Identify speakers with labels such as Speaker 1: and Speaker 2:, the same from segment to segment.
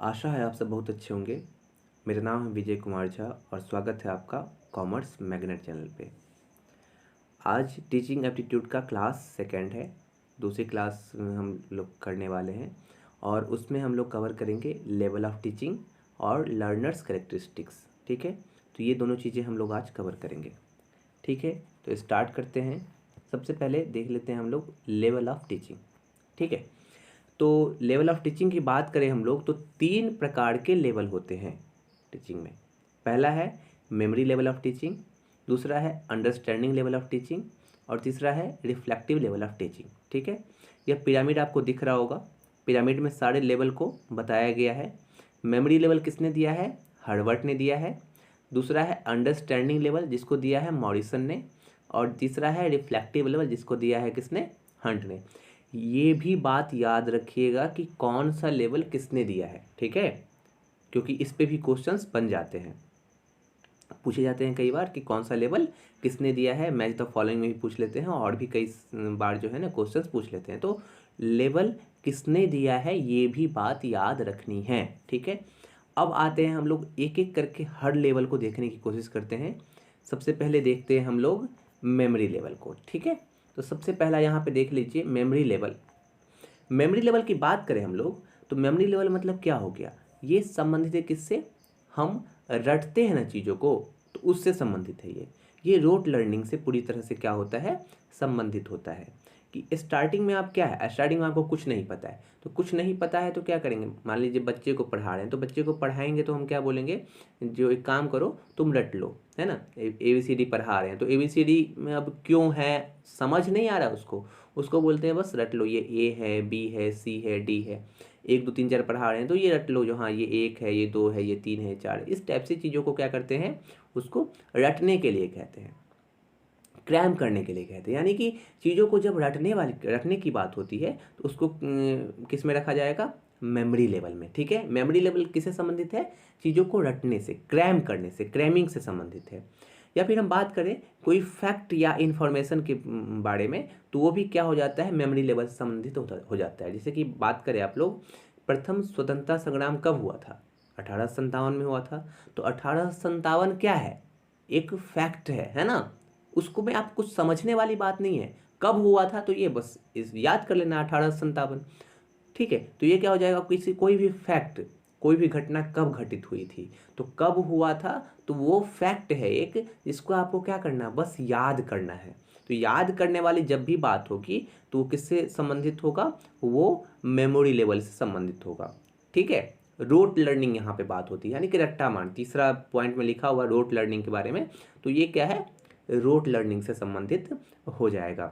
Speaker 1: आशा है आप सब बहुत अच्छे होंगे। मेरा नाम है विजय कुमार झा और स्वागत है आपका कॉमर्स मैग्नेट चैनल पे। आज टीचिंग एप्टीट्यूड का क्लास सेकंड है। दूसरी क्लास हम लोग करने वाले हैं और उसमें हम लोग कवर करेंगे लेवल ऑफ टीचिंग और लर्नर्स कैरेक्टरिस्टिक्स। ठीक है, तो ये दोनों चीज़ें हम लोग आज कवर करेंगे। ठीक है, तो स्टार्ट करते हैं। सबसे पहले देख लेते हैं हम लोग लेवल ऑफ टीचिंग। ठीक है, तो लेवल ऑफ टीचिंग की बात करें हम लोग तो 3 प्रकार के लेवल होते हैं टीचिंग में। पहला है मेमोरी लेवल ऑफ टीचिंग, दूसरा है अंडरस्टैंडिंग लेवल ऑफ टीचिंग और तीसरा है रिफ्लेक्टिव लेवल ऑफ टीचिंग। ठीक है, यह पिरामिड आपको दिख रहा होगा। पिरामिड में सारे लेवल को बताया गया है। मेमोरी लेवल किसने दिया है? हर्बर्ट ने दिया है। दूसरा है अंडरस्टैंडिंग लेवल जिसको दिया है मॉरिसन ने, और तीसरा है रिफ्लेक्टिव लेवल जिसको दिया है किसने? हंट ने। ये भी बात याद रखिएगा कि कौन सा लेवल किसने दिया है। ठीक है, क्योंकि इस पे भी क्वेश्चंस बन जाते हैं, पूछे जाते हैं कई बार कि कौन सा लेवल किसने दिया है। मैच द फॉलोइंग में भी पूछ लेते हैं और भी कई बार जो है ना क्वेश्चंस पूछ लेते हैं। तो लेवल किसने दिया है ये भी बात याद रखनी है। ठीक है, अब आते हैं हम लोग एक एक करके हर लेवल को देखने की कोशिश करते हैं। सबसे पहले देखते हैं हम लोग मेमोरी लेवल को। ठीक है, तो सबसे पहला यहाँ पे देख लीजिए मेमोरी लेवल। मेमोरी लेवल की बात करें हम लोग तो मेमोरी लेवल मतलब क्या हो गया? ये संबंधित है किससे? हम रटते हैं ना चीज़ों को, तो उससे संबंधित है ये रोट लर्निंग से पूरी तरह से क्या होता है? संबंधित होता है। कि स्टार्टिंग में आप क्या है, स्टार्टिंग में आपको कुछ नहीं पता है, तो कुछ नहीं पता है तो क्या करेंगे? मान लीजिए बच्चे को पढ़ा रहे हैं, तो बच्चे को पढ़ाएंगे तो हम क्या बोलेंगे? जो एक काम करो तुम रट लो, है ना। ABCD पढ़ा रहे हैं तो ABCD में अब क्यों है समझ नहीं आ रहा उसको, उसको बोलते हैं बस रट लो, ये A है, B है, C है, D है। 1 2 3 4 पढ़ा रहे हैं तो ये रट लो, जो हाँ ये 1 है, ये 2 है, ये 3 है, 4 है। इस टाइप से चीज़ों को क्या करते हैं? उसको रटने के लिए कहते हैं, क्रैम करने के लिए कहते हैं। यानी कि चीज़ों को जब रटने की बात होती है तो उसको किस में रखा जाएगा? मेमोरी लेवल में। ठीक है, मेमोरी लेवल किससे संबंधित है? चीज़ों को रटने से, क्रैम करने से, क्रैमिंग से संबंधित है। या फिर हम बात करें कोई फैक्ट या इन्फॉर्मेशन के बारे में, तो वो भी क्या हो जाता है? मेमोरी लेवल से संबंधित हो जाता है। जैसे कि बात करें आप लोग, प्रथम स्वतंत्रता संग्राम कब हुआ था? 1857 में हुआ था। तो 1857 क्या है? एक फैक्ट है ना। उसको में आप कुछ समझने वाली बात नहीं है, कब हुआ था तो ये बस इस याद कर लेना 1857। ठीक है, तो ये क्या हो जाएगा? किसी कोई भी फैक्ट, कोई भी घटना कब घटित हुई थी, तो कब हुआ था, तो वो फैक्ट है एक, जिसको आपको क्या करना? बस याद करना है। तो याद करने वाली जब भी बात होगी तो वो किससे संबंधित होगा? वो मेमोरी लेवल से संबंधित होगा। ठीक है, रोट लर्निंग यहाँ पे बात होती है, यानी कि रट्टा मान। तीसरा पॉइंट में लिखा हुआ रोट लर्निंग के बारे में, तो ये क्या है? रोट लर्निंग से संबंधित हो जाएगा।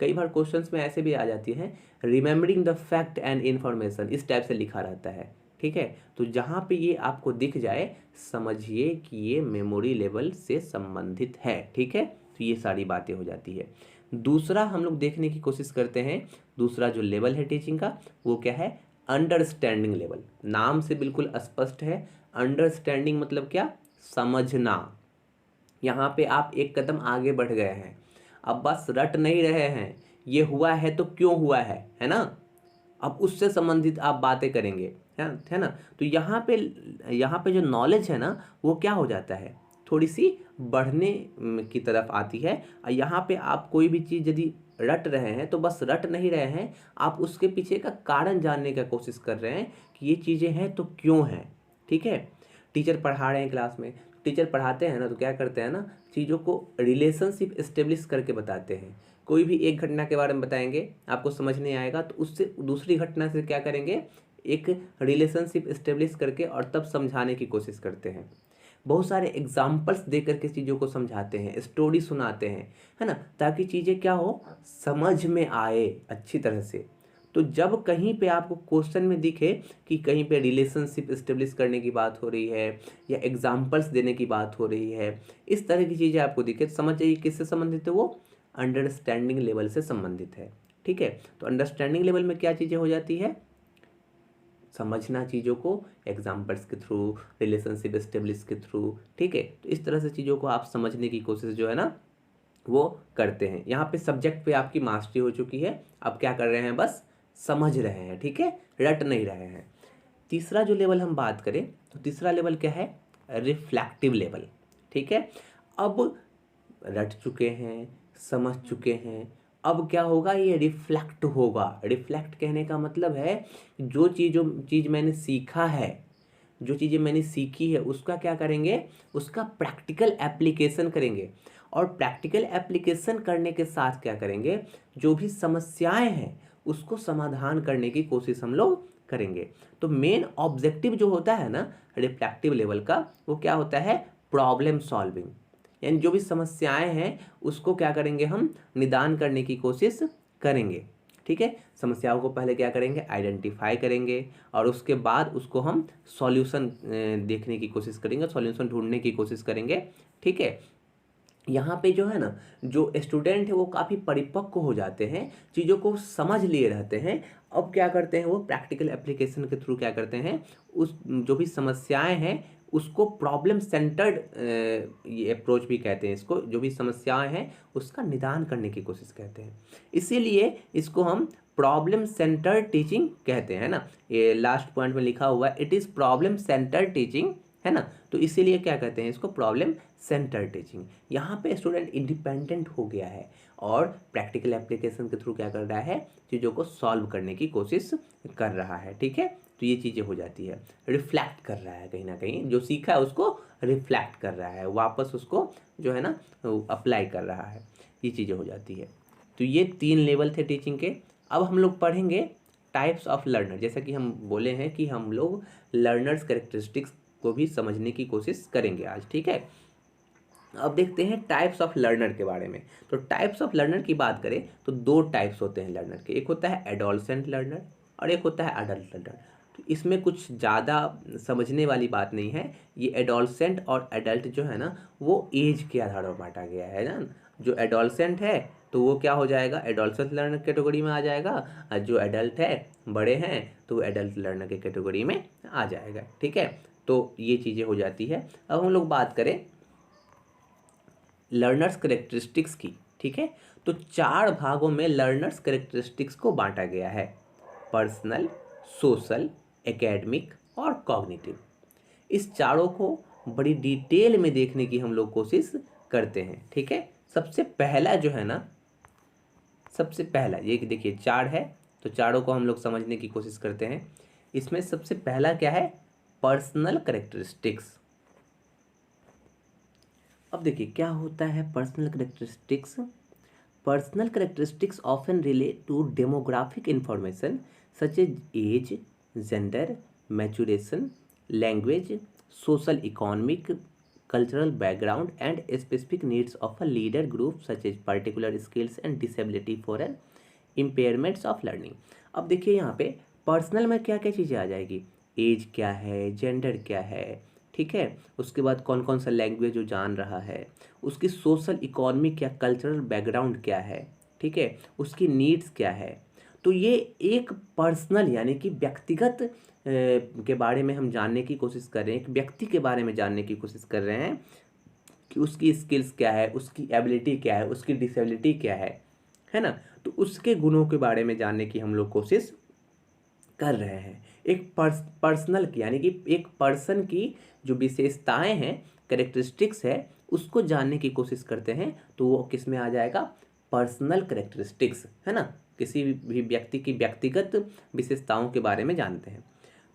Speaker 1: कई बार क्वेश्चंस में ऐसे भी आ जाती हैं, remembering the fact and information, इस टाइप से लिखा रहता है। ठीक है, तो जहाँ पे ये आपको दिख जाए समझिए कि ये मेमोरी लेवल से संबंधित है। ठीक है, तो ये सारी बातें हो जाती है। दूसरा हम लोग देखने की कोशिश करते हैं, दूसरा जो लेवल है टीचिंग का वो क्या है? Understanding level. नाम से बिल्कुल स्पष्ट है, अंडरस्टैंडिंग मतलब क्या? समझना। यहाँ पे आप एक कदम आगे बढ़ गए हैं, अब बस रट नहीं रहे हैं, ये हुआ है तो क्यों हुआ है ना। अब उससे संबंधित आप बातें करेंगे, है ना। तो यहाँ पे जो नॉलेज है ना वो क्या हो जाता है? थोड़ी सी बढ़ने की तरफ आती है। और यहाँ पे आप कोई भी चीज़ यदि रट रहे हैं तो बस रट नहीं रहे हैं, आप उसके पीछे का कारण जानने का कोशिश कर रहे हैं कि ये चीज़ें हैं तो क्यों हैं। ठीक है, टीचर पढ़ा रहे हैं क्लास में, टीचर पढ़ाते हैं ना तो क्या करते हैं ना, चीज़ों को रिलेशनशिप इस्टेब्लिश करके बताते हैं। कोई भी एक घटना के बारे में बताएंगे, आपको समझ नहीं आएगा तो उससे दूसरी घटना से क्या करेंगे? एक रिलेशनशिप इस्टेब्लिश करके और तब समझाने की कोशिश करते हैं। बहुत सारे एग्जाम्पल्स दे करके चीज़ों को समझाते हैं, स्टोरी सुनाते हैं, है ना, ताकि चीज़ें क्या हो? समझ में आए अच्छी तरह से। तो जब कहीं पे आपको क्वेश्चन में दिखे कि कहीं पे रिलेशनशिप इस्टेब्लिश करने की बात हो रही है या एग्जाम्पल्स देने की बात हो रही है, इस तरह की चीज़ें आपको दिखे, तो समझ जाइए किससे संबंधित है वो? अंडरस्टैंडिंग लेवल से संबंधित है। ठीक है, तो अंडरस्टैंडिंग लेवल में क्या चीज़ें हो जाती है? समझना चीज़ों को एग्जाम्पल्स के थ्रू, रिलेशनशिप इस्टेब्लिश के थ्रू। ठीक है, तो इस तरह से चीज़ों को आप समझने की कोशिश जो है ना वो करते हैं। यहाँ पे सब्जेक्ट पे आपकी मास्टरी हो चुकी है, अब क्या कर रहे हैं? बस समझ रहे हैं। ठीक है, रट नहीं रहे हैं। तीसरा जो लेवल हम बात करें तो तीसरा लेवल क्या है, रिफ्लेक्टिव लेवल। ठीक है, अब रट चुके हैं, समझ चुके हैं, अब क्या होगा, ये रिफ्लेक्ट होगा। रिफ्लेक्ट कहने का मतलब है जो चीज़ मैंने सीखा है, जो चीज़ें मैंने सीखी है उसका क्या करेंगे, उसका प्रैक्टिकल एप्लीकेशन करेंगे। और प्रैक्टिकल एप्लीकेशन करने के साथ क्या करेंगे, जो भी समस्याएं हैं उसको समाधान करने की कोशिश हम लोग करेंगे। तो मेन ऑब्जेक्टिव जो होता है ना रिफ्लेक्टिव लेवल का, वो क्या होता है, प्रॉब्लम सॉल्विंग। यानी जो भी समस्याएं हैं उसको क्या करेंगे, हम निदान करने की कोशिश करेंगे। ठीक है, समस्याओं को पहले क्या करेंगे, आइडेंटिफाई करेंगे और उसके बाद उसको हम सॉल्यूशन देखने की कोशिश करेंगे, सॉल्यूशन ढूंढने की कोशिश करेंगे। ठीक है, यहाँ पे जो है ना, जो स्टूडेंट है वो काफ़ी परिपक्व हो जाते हैं, चीज़ों को समझ लिए रहते हैं। अब क्या करते हैं, वो प्रैक्टिकल एप्लीकेशन के थ्रू क्या करते हैं, उस जो भी समस्याएं हैं उसको प्रॉब्लम सेंटर्ड, ये अप्रोच भी कहते हैं इसको, जो भी समस्याएं हैं उसका निदान करने की कोशिश करते हैं। इसीलिए इसको हम प्रॉब्लम सेंटर्ड टीचिंग कहते हैं ना। ये लास्ट पॉइंट में लिखा हुआ है, it is problem centred teaching, है ना। तो इसीलिए क्या कहते हैं इसको, प्रॉब्लम सेंटर टीचिंग। यहाँ पे स्टूडेंट इंडिपेंडेंट हो गया है और प्रैक्टिकल एप्लीकेशन के थ्रू क्या कर रहा है, चीज़ों को सॉल्व करने की कोशिश कर रहा है। ठीक है, तो ये चीज़ें हो जाती है, रिफ्लेक्ट कर रहा है, कहीं ना कहीं जो सीखा है उसको रिफ्लेक्ट कर रहा है, वापस उसको जो है ना अप्लाई कर रहा है, ये चीज़ें हो जाती है। तो ये 3 लेवल थे टीचिंग के। अब हम लोग पढ़ेंगे टाइप्स ऑफ लर्नर। जैसा कि हम बोले हैं कि हम लोग लर्नर्स कैरेक्टरिस्टिक्स को भी समझने की कोशिश करेंगे आज। ठीक है, अब देखते हैं टाइप्स ऑफ लर्नर के बारे में। तो टाइप्स ऑफ लर्नर की बात करें तो 2 टाइप्स होते हैं लर्नर के, एक होता है एडोलसेंट लर्नर और एक होता है अडल्ट लर्नर। तो इसमें कुछ ज़्यादा समझने वाली बात नहीं है। ये एडोलसेंट और एडल्ट जो है ना वो एज के आधार पर बांटा गया है ना। जो एडोलसेंट है तो वो क्या हो जाएगा, एडोलसेंट लर्नर कैटेगरी में आ जाएगा, और जो एडल्ट है, बड़े हैं, तो एडल्ट लर्नर के कैटेगरी में आ जाएगा। ठीक है, तो ये चीज़ें हो जाती है। अब हम लोग बात करें लर्नर्स करेक्टरिस्टिक्स की। ठीक है, तो 4 भागों में लर्नर्स करेक्टरिस्टिक्स को बांटा गया है, पर्सनल, सोशल, एकेडमिक और कॉग्निटिव। इस चारों को बड़ी डिटेल में देखने की हम लोग कोशिश करते हैं। ठीक है, सबसे पहला जो है ना, सबसे पहला ये कि देखिए 4 है, तो चारों को हम लोग समझने की कोशिश करते हैं। इसमें सबसे पहला क्या है, पर्सनल करेक्टरिस्टिक्स। अब देखिए क्या होता है personal characteristics. Personal characteristics often relate to demographic information such as, gender, maturation, language, social economic, cultural background and specific needs of a leader group such as particular skills and disability for an impairments of learning। अब देखिए यहाँ पे personal में क्या क्या चीज़ें आ जाएगी, as क्या है, जेंडर क्या है, ठीक है, उसके बाद कौन कौन सा लैंग्वेज जो जान रहा है, उसकी सोशल इकोनॉमिक या कल्चरल बैकग्राउंड क्या है, ठीक है, उसकी नीड्स क्या है। तो ये एक पर्सनल यानी कि व्यक्तिगत के बारे में हम जानने की कोशिश कर रहे हैं, एक व्यक्ति के बारे में जानने की कोशिश कर रहे हैं कि उसकी स्किल्स क्या है, उसकी एबिलिटी क्या है, उसकी डिसेबिलिटी क्या है ना। तो उसके गुणों के बारे में जानने की हम लोग कोशिश कर रहे हैं। एक पर्सनल की यानी कि एक पर्सन की जो विशेषताएं हैं, कैरेक्टरिस्टिक्स है, उसको जानने की कोशिश करते हैं, तो वो किस में आ जाएगा, पर्सनल कैरेक्टरिस्टिक्स, है ना। किसी भी व्यक्ति की व्यक्तिगत विशेषताओं के बारे में जानते हैं।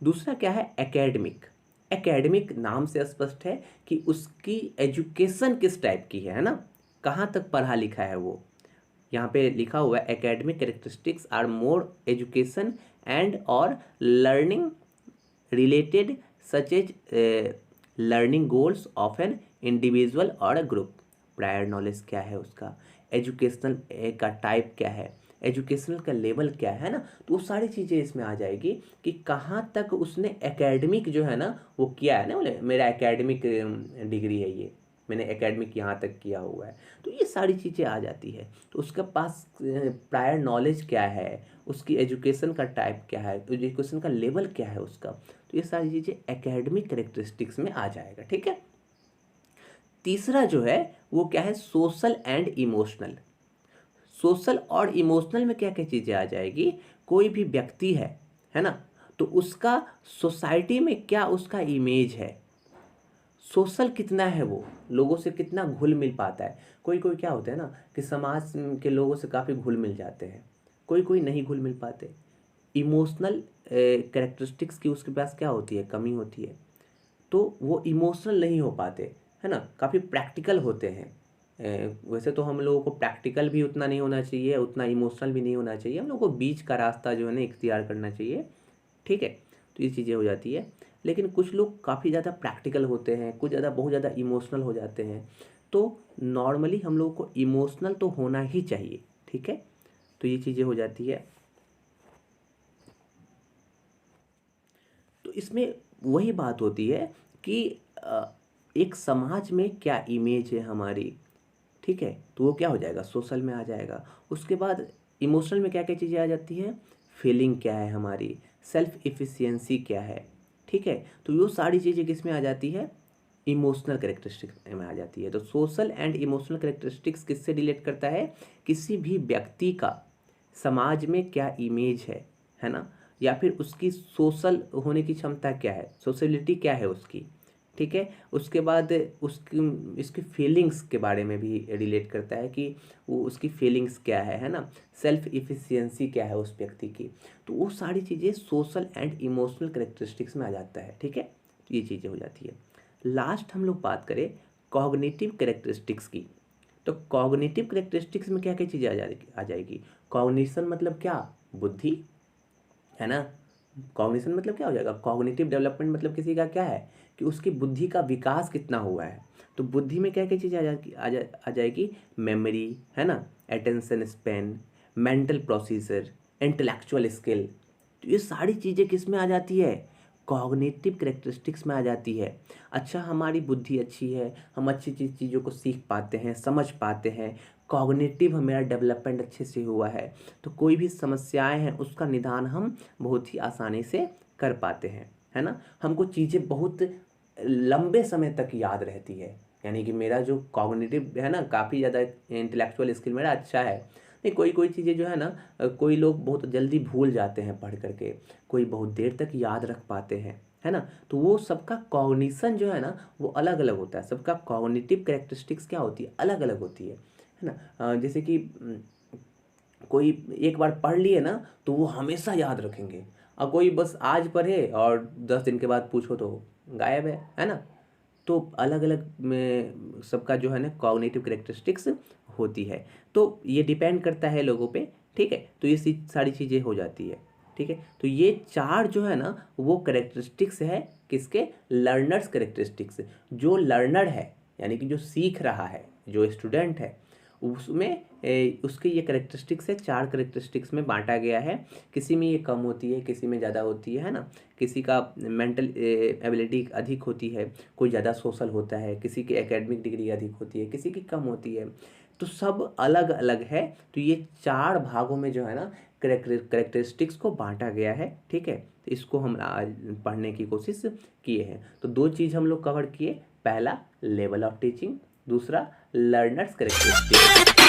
Speaker 1: दूसरा क्या है, एकेडमिक। एकेडमिक नाम से स्पष्ट है कि उसकी एजुकेशन किस टाइप की है ना, कहाँ तक पढ़ा लिखा है वो। यहाँ पे लिखा हुआ है academic characteristics are more education and और learning related such as learning goals of an individual और अ ग्रुप। प्रायर नॉलेज क्या है उसका, एजुकेशनल का टाइप क्या है, एजुकेशनल का लेवल क्या है ना। तो वो सारी चीज़ें इसमें आ जाएगी कि कहाँ तक उसने एकेडमिक जो है ना वो किया है ना, बोले मेरा एकेडमिक डिग्री है ये, मैंने एकेडमिक यहाँ तक किया हुआ है। तो ये सारी चीज़ें आ जाती है। तो उसके पास प्रायर नॉलेज क्या है, उसकी एजुकेशन का टाइप क्या है, एजुकेशन का लेवल क्या है उसका, तो ये सारी चीज़ें एकेडमिक कैरेक्टरिस्टिक्स में आ जाएगा। ठीक है, तीसरा जो है वो क्या है, सोशल एंड इमोशनल। सोशल और इमोशनल में क्या क्या चीज़ें आ जाएगी, कोई भी व्यक्ति है ना, तो उसका सोसाइटी में क्या उसका इमेज है, सोशल कितना है, वो लोगों से कितना घुल मिल पाता है। कोई कोई क्या होता है ना कि समाज के लोगों से काफ़ी घुल मिल जाते हैं, कोई कोई नहीं घुल मिल पाते। इमोशनल कैरेक्टरिस्टिक्स की उसके पास क्या होती है, कमी होती है, तो वो इमोशनल नहीं हो पाते, है ना, काफ़ी प्रैक्टिकल होते हैं। वैसे तो हम लोगों को प्रैक्टिकल भी उतना नहीं होना चाहिए, उतना इमोशनल भी नहीं होना चाहिए, हम लोगों को बीच का रास्ता जो है ना इख्तियार करना चाहिए, ठीक है। तो ये चीज़ें हो जाती है। लेकिन कुछ लोग काफ़ी ज़्यादा प्रैक्टिकल होते हैं, कुछ ज़्यादा बहुत ज़्यादा इमोशनल हो जाते हैं। तो नॉर्मली हम लोगों को इमोशनल तो होना ही चाहिए, ठीक है। तो ये चीज़ें हो जाती है। तो इसमें वही बात होती है कि एक समाज में क्या इमेज है हमारी, ठीक है, तो वो क्या हो जाएगा, सोशल में आ जाएगा। उसके बाद इमोशनल में क्या क्या चीज़ें आ जाती हैं, फीलिंग क्या है हमारी, सेल्फ इफ़िशियंसी क्या है, ठीक है। तो वो सारी चीज़ें किस में आ जाती है, इमोशनल कैरेक्टरिस्टिक्स में आ जाती है। तो सोशल एंड इमोशनल कैरेक्टरिस्टिक्स किससे रिलेट करता है, किसी भी व्यक्ति का समाज में क्या इमेज है ना, या फिर उसकी सोशल होने की क्षमता क्या है, सोशलिटी क्या है उसकी, ठीक है। उसके बाद उसकी इसकी फीलिंग्स के बारे में भी रिलेट करता है कि वो उसकी फीलिंग्स क्या है ना, सेल्फ इफ़िशियंसी क्या है उस व्यक्ति की। तो वो सारी चीज़ें सोशल एंड इमोशनल कैरेक्टरिस्टिक्स में आ जाता है, ठीक है। तो ये चीज़ें हो जाती है। लास्ट हम लोग बात करें कॉग्निटिव कैरेक्टरिस्टिक्स की। तो कॉग्निटिव कैरेक्टरिस्टिक्स में क्या क्या चीज़ें आ जाएगी। कॉग्निशन मतलब क्या, बुद्धि, है ना। कॉग्निशन मतलब क्या हो जाएगा, कॉग्निटिव डेवलपमेंट मतलब किसी का क्या है कि उसकी बुद्धि का विकास कितना हुआ है। तो बुद्धि में क्या क्या चीज़ें आ जाएगी, मेमोरी, है ना, attention span, mental procedure, intellectual skill. तो ये सारी चीज़ें किस में आ जाती है, कॉग्निटिव कैरेक्टरिस्टिक्स में आ जाती है। अच्छा, हमारी बुद्धि अच्छी है, हम अच्छी चीज़ों को सीख पाते हैं, समझ पाते हैं, कॉग्निटिव हमारा डेवलपमेंट अच्छे से हुआ है, तो कोई भी समस्याएं हैं उसका निदान हम बहुत ही आसानी से कर पाते हैं, है ना। हमको चीज़ें बहुत लंबे समय तक याद रहती है, यानी कि मेरा जो कॉग्निटिव है ना, काफ़ी ज़्यादा इंटेलेक्चुअल स्किल मेरा अच्छा है। नहीं, कोई कोई चीज़ें जो है ना, कोई लोग बहुत जल्दी भूल जाते हैं पढ़ करके, कोई बहुत देर तक याद रख पाते हैं, है ना। तो वो सबका कॉग्निशन जो है ना वो अलग अलग होता है, सबका कॉग्निटिव कैरेक्टरिस्टिक्स क्या होती है, अलग अलग होती है ना। जैसे कि कोई एक बार पढ़ लिए ना तो वो हमेशा याद रखेंगे, और कोई बस आज पढ़े और 10 दिन के बाद पूछो तो गायब है ना। तो अलग अलग में सबका जो है ना कॉग्निटिव कैरेक्टरिस्टिक्स होती है। तो ये डिपेंड करता है लोगों पे, ठीक है। तो ये सारी चीज़ें हो जाती है, ठीक है। तो ये चार जो है ना वो कैरेक्टरिस्टिक्स है किसके, लर्नर्स कैरेक्टरिस्टिक्स। जो लर्नर है यानी कि जो सीख रहा है, जो स्टूडेंट है, उसमें उसके ये कैरेक्टरिस्टिक्स है, चार कैरेक्टरिस्टिक्स में बांटा गया है। किसी में ये कम होती है, किसी में ज़्यादा होती है ना। किसी का मेंटल एबिलिटी अधिक होती है, कोई ज़्यादा सोशल होता है, किसी की एकेडमिक डिग्री अधिक होती है, किसी की कम होती है। तो सब अलग अलग है। तो ये चार भागों में जो है ना कैरेक्टरिस्टिक्स को बांटा गया है, ठीक है। तो इसको हम आज पढ़ने की कोशिश किए हैं। तो दो चीज़ हम लोग कवर किए, पहला लेवल ऑफ टीचिंग, दूसरा लर्नर्स कैरेक्टरिस्टिक्स।